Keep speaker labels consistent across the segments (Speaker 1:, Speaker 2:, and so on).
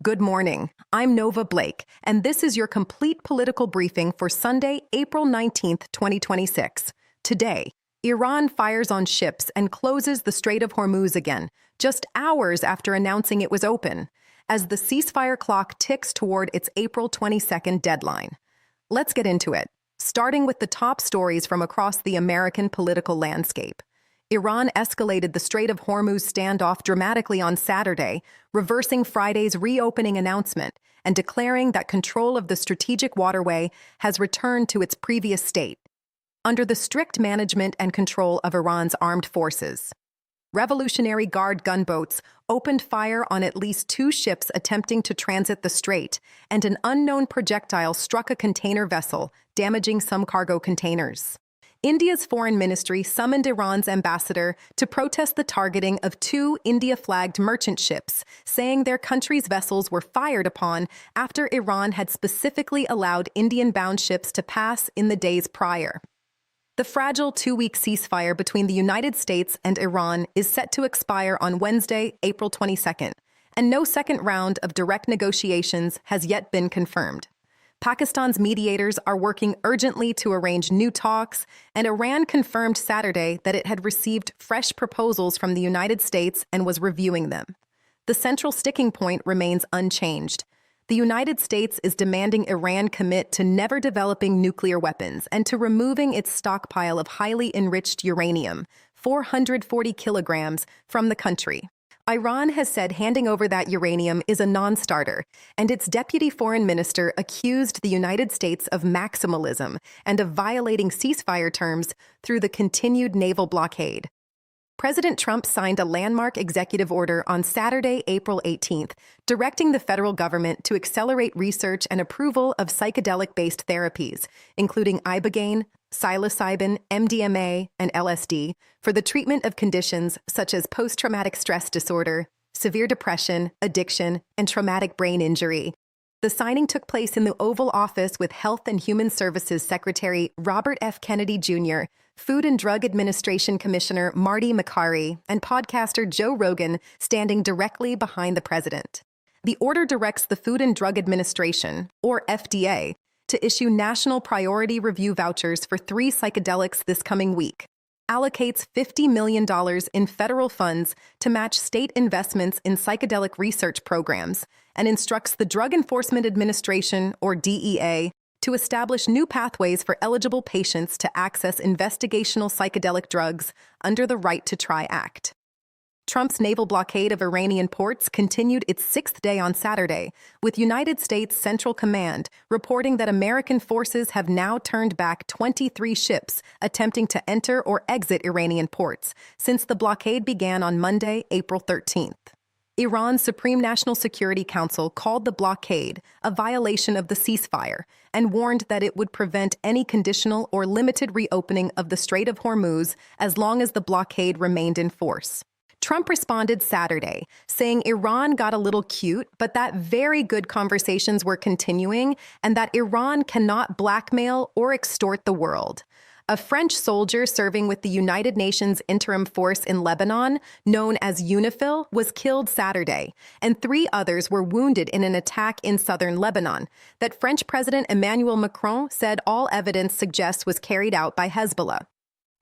Speaker 1: Good morning. I'm Nova Blake, and this is your complete political briefing for Sunday, April 19th, 2026. Today, Iran fires on ships and closes the Strait of Hormuz again, just hours after announcing it was open, as the ceasefire clock ticks toward its April 22nd deadline. Let's get into it, starting with the top stories from across the American political landscape. Iran escalated the Strait of Hormuz standoff dramatically on Saturday, reversing Friday's reopening announcement and declaring that control of the strategic waterway has returned to its previous state, under the strict management and control of Iran's armed forces. Revolutionary Guard gunboats opened fire on at least 2 ships attempting to transit the strait, and an unknown projectile struck a container vessel, damaging some cargo containers. India's foreign ministry summoned Iran's ambassador to protest the targeting of 2 India-flagged merchant ships, saying their country's vessels were fired upon after Iran had specifically allowed Indian-bound ships to pass in the days prior. The fragile 2-week ceasefire between the United States and Iran is set to expire on Wednesday, April 22nd, and no second round of direct negotiations has yet been confirmed. Pakistan's mediators are working urgently to arrange new talks, and Iran confirmed Saturday that it had received fresh proposals from the United States and was reviewing them. The central sticking point remains unchanged. The United States is demanding Iran commit to never developing nuclear weapons and to removing its stockpile of highly enriched uranium, 440 kilograms, from the country. Iran has said handing over that uranium is a non-starter, and its deputy foreign minister accused the United States of maximalism and of violating ceasefire terms through the continued naval blockade. President Trump signed a landmark executive order on Saturday, April 18th, directing the federal government to accelerate research and approval of psychedelic-based therapies, including ibogaine, psilocybin, MDMA, and LSD, for the treatment of conditions such as post-traumatic stress disorder, severe depression, addiction, and traumatic brain injury. The signing took place in the Oval Office with Health and Human Services Secretary Robert F. Kennedy Jr., Food and Drug Administration Commissioner Marty McCarry, and podcaster Joe Rogan standing directly behind the president. The order directs the Food and Drug Administration, or FDA, to issue National Priority Review vouchers for 3 psychedelics this coming week, allocates $50 million in federal funds to match state investments in psychedelic research programs, and instructs the Drug Enforcement Administration, or DEA, to establish new pathways for eligible patients to access investigational psychedelic drugs under the Right to Try Act. Trump's naval blockade of Iranian ports continued its 6th day on Saturday, with United States Central Command reporting that American forces have now turned back 23 ships attempting to enter or exit Iranian ports since the blockade began on Monday, April 13th. Iran's Supreme National Security Council called the blockade a violation of the ceasefire and warned that it would prevent any conditional or limited reopening of the Strait of Hormuz as long as the blockade remained in force. Trump responded Saturday, saying Iran got a little cute, but that very good conversations were continuing and that Iran cannot blackmail or extort the world. A French soldier serving with the United Nations Interim Force in Lebanon, known as UNIFIL, was killed Saturday, and 3 others were wounded in an attack in southern Lebanon that French President Emmanuel Macron said all evidence suggests was carried out by Hezbollah.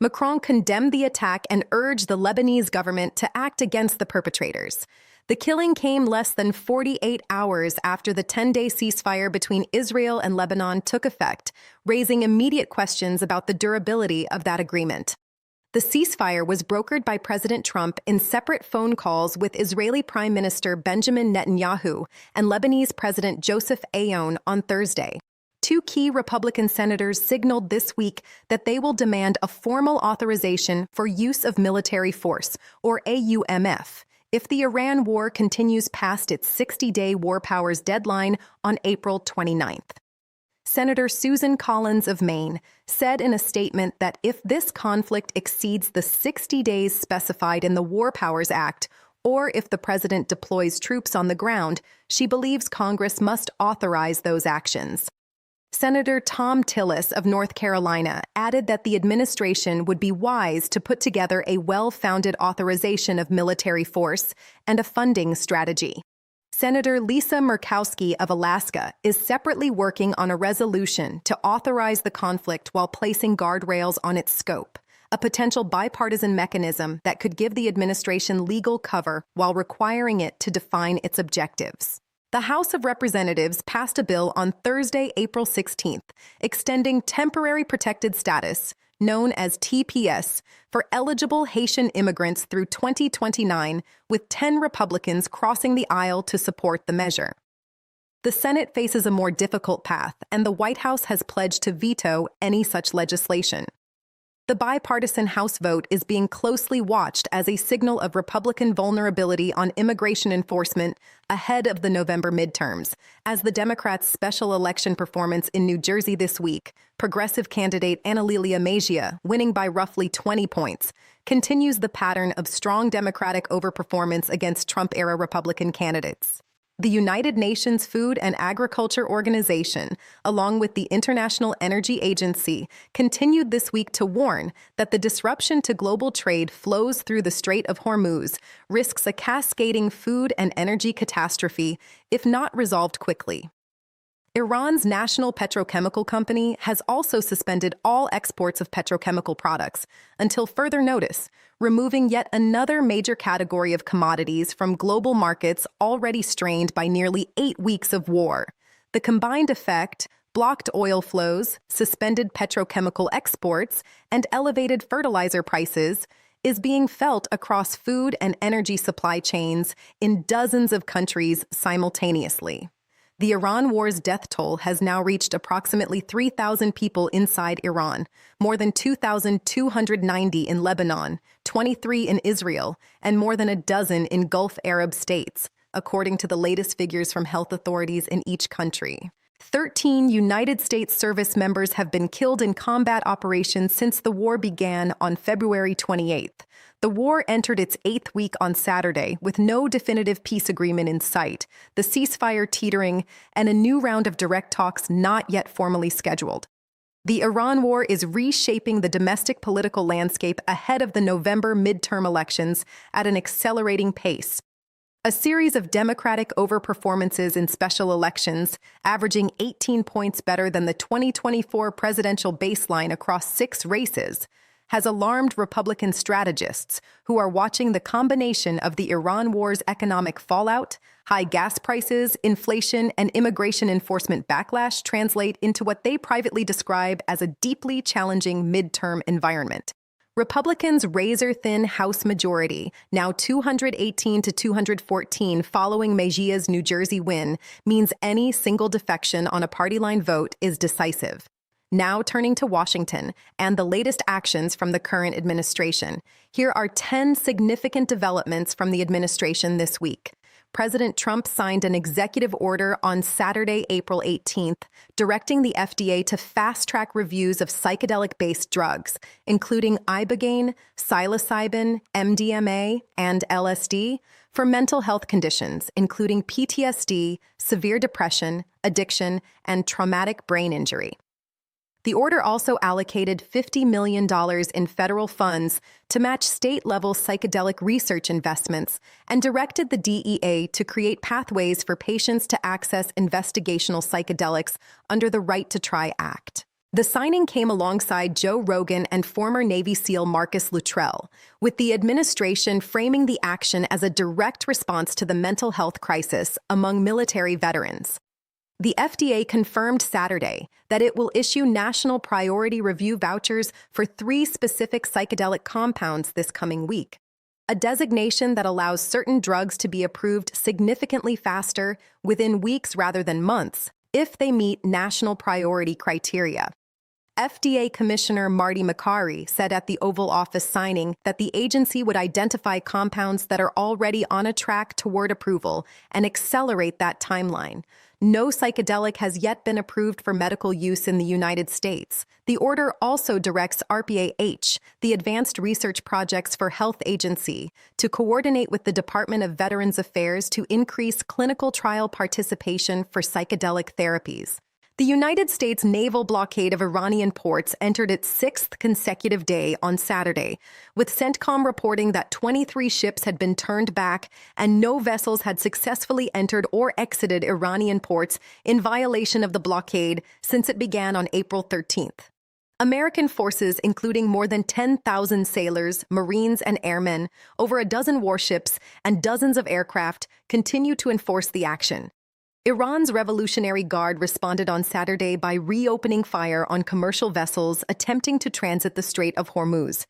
Speaker 1: Macron condemned the attack and urged the Lebanese government to act against the perpetrators. The killing came less than 48 hours after the 10-day ceasefire between Israel and Lebanon took effect, raising immediate questions about the durability of that agreement. The ceasefire was brokered by President Trump in separate phone calls with Israeli Prime Minister Benjamin Netanyahu and Lebanese President Joseph Aoun on Thursday. 2 key Republican senators signaled this week that they will demand a formal authorization for use of military force, or AUMF, if the Iran war continues past its 60-day war powers deadline on April 29th. Senator Susan Collins of Maine said in a statement that if this conflict exceeds the 60 days specified in the War Powers Act, or if the president deploys troops on the ground, she believes Congress must authorize those actions. Senator Tom Tillis of North Carolina added that the administration would be wise to put together a well-founded authorization of military force and a funding strategy. Senator Lisa Murkowski of Alaska is separately working on a resolution to authorize the conflict while placing guardrails on its scope, a potential bipartisan mechanism that could give the administration legal cover while requiring it to define its objectives. The House of Representatives passed a bill on Thursday, April 16th, extending temporary protected status, known as TPS, for eligible Haitian immigrants through 2029, with 10 Republicans crossing the aisle to support the measure. The Senate faces a more difficult path, and the White House has pledged to veto any such legislation. The bipartisan House vote is being closely watched as a signal of Republican vulnerability on immigration enforcement ahead of the November midterms. As the Democrats' special election performance in New Jersey this week, progressive candidate Annalelia Mejia, winning by roughly 20 points, continues the pattern of strong Democratic overperformance against Trump-era Republican candidates. The United Nations Food and Agriculture Organization, along with the International Energy Agency, continued this week to warn that the disruption to global trade flows through the Strait of Hormuz risks a cascading food and energy catastrophe if not resolved quickly. Iran's national petrochemical company has also suspended all exports of petrochemical products until further notice, removing yet another major category of commodities from global markets already strained by nearly 8 weeks of war. The combined effect, blocked oil flows, suspended petrochemical exports, and elevated fertilizer prices, is being felt across food and energy supply chains in dozens of countries simultaneously. The Iran war's death toll has now reached approximately 3,000 people inside Iran, more than 2,290 in Lebanon, 23 in Israel, and more than a dozen in Gulf Arab states, according to the latest figures from health authorities in each country. 13 United States service members have been killed in combat operations since the war began on February 28th. The war entered its 8th week on Saturday with no definitive peace agreement in sight, the ceasefire teetering, and a new round of direct talks not yet formally scheduled. The Iran war is reshaping the domestic political landscape ahead of the November midterm elections at an accelerating pace. A series of Democratic overperformances in special elections, averaging 18 points better than the 2024 presidential baseline across 6 races, has alarmed Republican strategists who are watching the combination of the Iran war's economic fallout, high gas prices, inflation, and immigration enforcement backlash translate into what they privately describe as a deeply challenging midterm environment. Republicans' razor-thin House majority, now 218 to 214 following Mejia's New Jersey win, means any single defection on a party line vote is decisive. Now turning to Washington and the latest actions from the current administration, here are 10 significant developments from the administration this week. President Trump signed an executive order on Saturday, April 18th, directing the FDA to fast-track reviews of psychedelic-based drugs, including ibogaine, psilocybin, MDMA, and LSD, for mental health conditions, including PTSD, severe depression, addiction, and traumatic brain injury. The order also allocated $50 million in federal funds to match state-level psychedelic research investments and directed the DEA to create pathways for patients to access investigational psychedelics under the Right to Try Act. The signing came alongside Joe Rogan and former Navy SEAL Marcus Luttrell, with the administration framing the action as a direct response to the mental health crisis among military veterans. The FDA confirmed Saturday that it will issue national priority review vouchers for 3 specific psychedelic compounds this coming week, a designation that allows certain drugs to be approved significantly faster, within weeks rather than months, if they meet national priority criteria. FDA Commissioner Marty Makary said at the Oval Office signing that the agency would identify compounds that are already on a track toward approval and accelerate that timeline. No psychedelic has yet been approved for medical use in the United States. The order also directs ARPA-H, the Advanced Research Projects for Health Agency, to coordinate with the Department of Veterans Affairs to increase clinical trial participation for psychedelic therapies. The United States naval blockade of Iranian ports entered its sixth consecutive day on Saturday, with CENTCOM reporting that 23 ships had been turned back and no vessels had successfully entered or exited Iranian ports in violation of the blockade since it began on April 13th. American forces, including more than 10,000 sailors, Marines, and airmen, over a dozen warships, and dozens of aircraft, continue to enforce the action. Iran's Revolutionary Guard responded on Saturday by reopening fire on commercial vessels attempting to transit the Strait of Hormuz,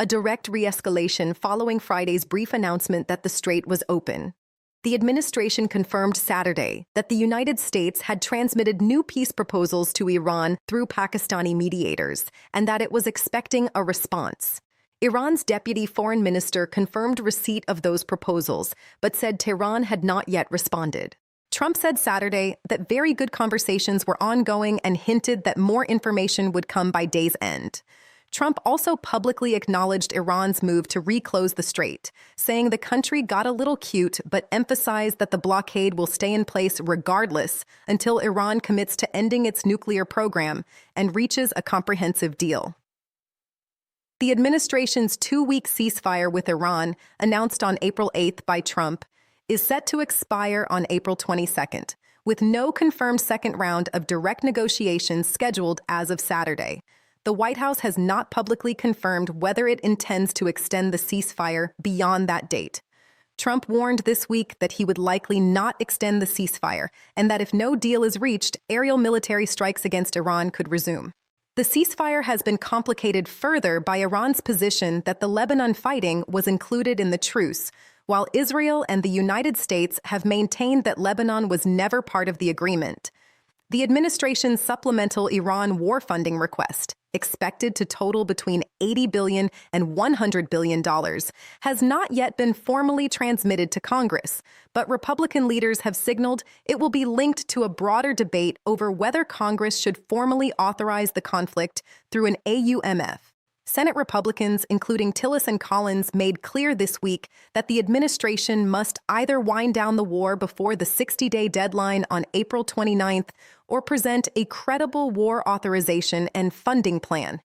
Speaker 1: a direct re-escalation following Friday's brief announcement that the strait was open. The administration confirmed Saturday that the United States had transmitted new peace proposals to Iran through Pakistani mediators and that it was expecting a response. Iran's deputy foreign minister confirmed receipt of those proposals, but said Tehran had not yet responded. Trump said Saturday that very good conversations were ongoing and hinted that more information would come by day's end. Trump also publicly acknowledged Iran's move to reclose the strait, saying the country got a little cute but emphasized that the blockade will stay in place regardless until Iran commits to ending its nuclear program and reaches a comprehensive deal. The administration's two-week ceasefire with Iran, announced on April 8th by Trump, is set to expire on April 22nd, with no confirmed second round of direct negotiations scheduled as of Saturday. The White House has not publicly confirmed whether it intends to extend the ceasefire beyond that date. Trump warned this week that he would likely not extend the ceasefire and that if no deal is reached, aerial military strikes against Iran could resume. The ceasefire has been complicated further by Iran's position that the Lebanon fighting was included in the truce, while Israel and the United States have maintained that Lebanon was never part of the agreement. The administration's supplemental Iran war funding request, expected to total between $80 billion and $100 billion, has not yet been formally transmitted to Congress, but Republican leaders have signaled it will be linked to a broader debate over whether Congress should formally authorize the conflict through an AUMF. Senate Republicans, including Tillis and Collins, made clear this week that the administration must either wind down the war before the 60-day deadline on April 29th or present a credible war authorization and funding plan.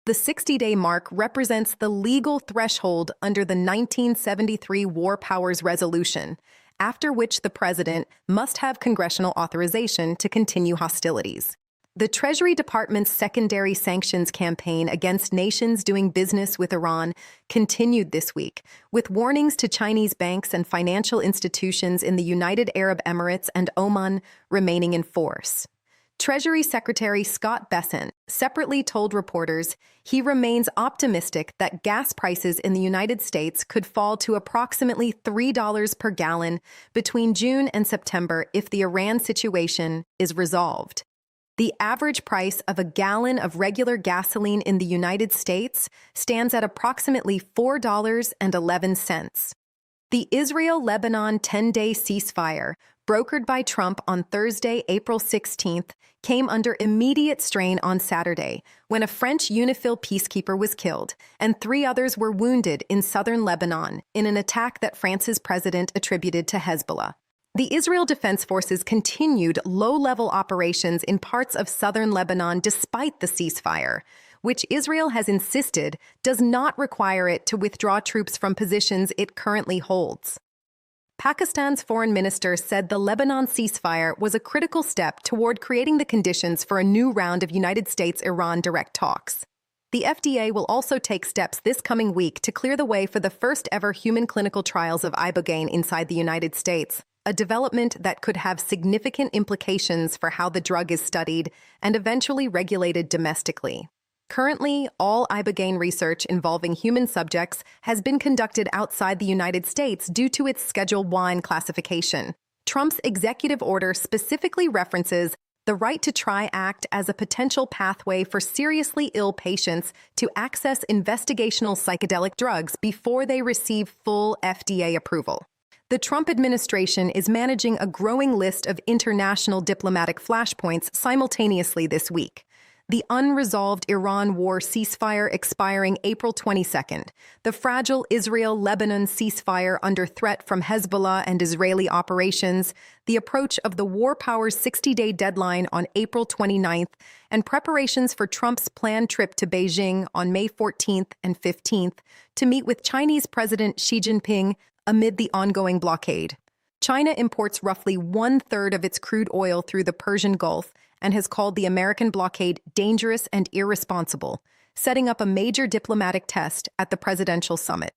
Speaker 1: The 60-day mark represents the legal threshold under the 1973 War Powers Resolution, after which the president must have congressional authorization to continue hostilities. The Treasury Department's secondary sanctions campaign against nations doing business with Iran continued this week, with warnings to Chinese banks and financial institutions in the United Arab Emirates and Oman remaining in force. Treasury Secretary Scott Bessent separately told reporters he remains optimistic that gas prices in the United States could fall to approximately $3 per gallon between June and September if the Iran situation is resolved. The average price of a gallon of regular gasoline in the United States stands at approximately $4.11. The Israel-Lebanon 10-day ceasefire, brokered by Trump on Thursday, April 16th, came under immediate strain on Saturday when a French UNIFIL peacekeeper was killed and 3 others were wounded in southern Lebanon in an attack that France's president attributed to Hezbollah. The Israel Defense Forces continued low-level operations in parts of southern Lebanon despite the ceasefire, which Israel has insisted does not require it to withdraw troops from positions it currently holds. Pakistan's foreign minister said the Lebanon ceasefire was a critical step toward creating the conditions for a new round of United States-Iran direct talks. The FDA will also take steps this coming week to clear the way for the first-ever human clinical trials of ibogaine inside the United States, a development that could have significant implications for how the drug is studied and eventually regulated domestically. Currently, all ibogaine research involving human subjects has been conducted outside the United States due to its Schedule 1 classification. Trump's executive order specifically references the Right to Try Act as a potential pathway for seriously ill patients to access investigational psychedelic drugs before they receive full FDA approval. The Trump administration is managing a growing list of international diplomatic flashpoints simultaneously this week. The unresolved Iran war ceasefire expiring April 22nd, the fragile Israel-Lebanon ceasefire under threat from Hezbollah and Israeli operations, the approach of the war power's 60-day deadline on April 29th, and preparations for Trump's planned trip to Beijing on May 14th and 15th to meet with Chinese President Xi Jinping amid the ongoing blockade. China imports roughly one-third of its crude oil through the Persian Gulf and has called the American blockade dangerous and irresponsible, setting up a major diplomatic test at the presidential summit.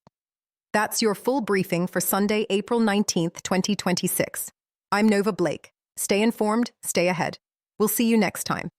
Speaker 1: That's your full briefing for Sunday, April 19th, 2026. I'm Nova Blake. Stay informed, stay ahead. We'll see you next time.